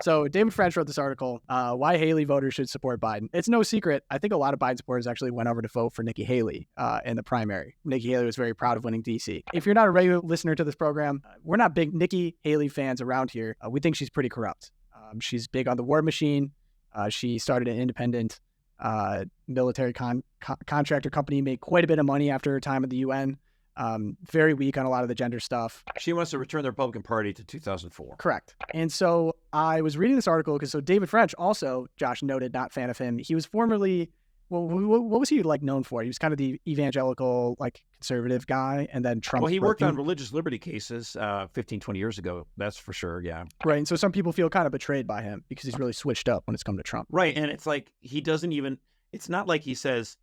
So David French wrote this article, Why Haley Voters Should Support Biden. It's no secret. I think a lot of Biden supporters actually went over to vote for Nikki Haley in the primary. Nikki Haley was very proud of winning D.C. If you're not a regular listener to this program, we're not big Nikki Haley fans around here. We think she's pretty corrupt. She's big on the war machine. She started an independent military contractor company, made quite a bit of money after her time at the UN. Very weak on a lot of the gender stuff. She wants to return the Republican Party to 2004. Correct. And so I was reading this article because David French also, Josh noted, not fan of him. He was formerly, well, what was he like known for? He was kind of the evangelical, like conservative guy, and then Trump. Well, he worked on religious liberty cases 15, 20 years ago. That's for sure. Yeah. Right. And so some people feel kind of betrayed by him because he's really switched up when it's come to Trump. Right. And it's like, he doesn't even, it's not like he says,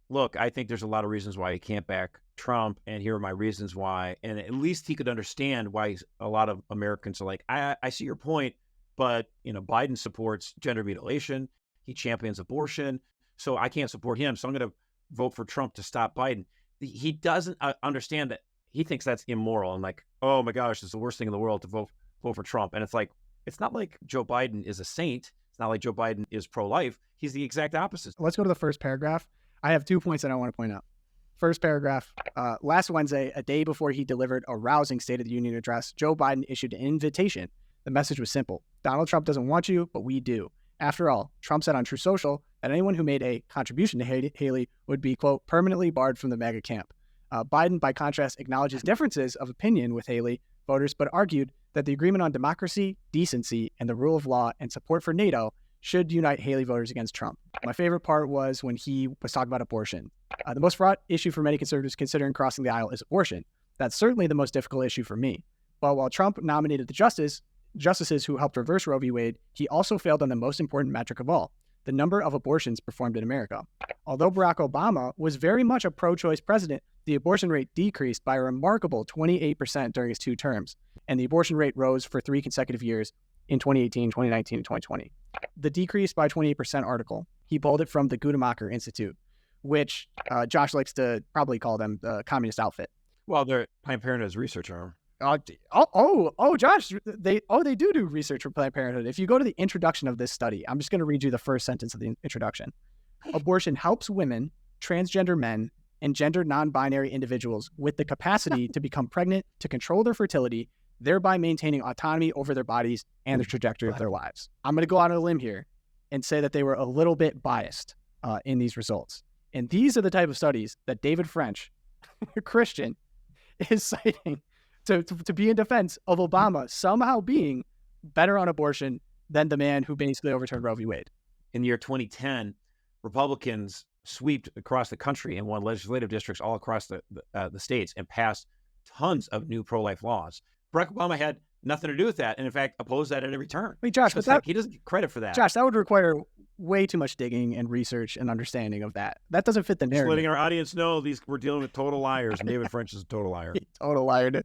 look, I think there's a lot of reasons why he can't back Trump, and here are my reasons why. And at least he could understand why a lot of Americans are like, I see your point, but Biden supports gender mutilation, he champions abortion, so I can't support him, so I'm going to vote for Trump to stop Biden. He doesn't understand that. He thinks that's immoral and like, oh my gosh, it's the worst thing in the world to vote for Trump. And it's like, it's not like Joe Biden is a saint. It's not like Joe Biden is pro-life. He's the exact opposite. Let's go to the first paragraph. I have 2 points that I want to point out. First paragraph, last Wednesday, a day before he delivered a rousing State of the Union address, Joe Biden issued an invitation. The message was simple. Donald Trump doesn't want you, but we do. After all, Trump said on Truth Social that anyone who made a contribution to Haley would be, quote, permanently barred from the MAGA camp. Biden, by contrast, acknowledges differences of opinion with Haley voters, but argued that the agreement on democracy, decency, and the rule of law and support for NATO should unite Haley voters against Trump. My favorite part was when he was talking about abortion. The most fraught issue for many conservatives considering crossing the aisle is abortion. That's certainly the most difficult issue for me. But while Trump nominated the justices who helped reverse Roe v. Wade, he also failed on the most important metric of all, the number of abortions performed in America. Although Barack Obama was very much a pro-choice president, the abortion rate decreased by a remarkable 28% during his 2 terms, and the abortion rate rose for 3 consecutive years in 2018, 2019, and 2020. The decrease by 28% article, he pulled it from the Guttemacher Institute, which Josh likes to probably call them the communist outfit. Well, they're Planned Parenthood's research arm. Josh, they do research for Planned Parenthood. If you go to the introduction of this study, I'm just going to read you the first sentence of the introduction. Abortion helps women, transgender men, and gender non-binary individuals with the capacity to become pregnant, to control their fertility, thereby maintaining autonomy over their bodies and the trajectory of their lives. I'm going to go out on a limb here and say that they were a little bit biased in these results. And these are the type of studies that David French, a Christian, is citing to be in defense of Obama somehow being better on abortion than the man who basically overturned Roe v. Wade. In the year 2010, Republicans swept across the country and won legislative districts all across the states and passed tons of new pro-life laws. Barack Obama had nothing to do with that, and in fact, opposed that at every turn. Wait, Josh, so he doesn't get credit for that. Josh, that would require way too much digging and research and understanding of that. That doesn't fit the narrative. Just letting our audience know we're dealing with total liars, and David French is a total liar. Total liar.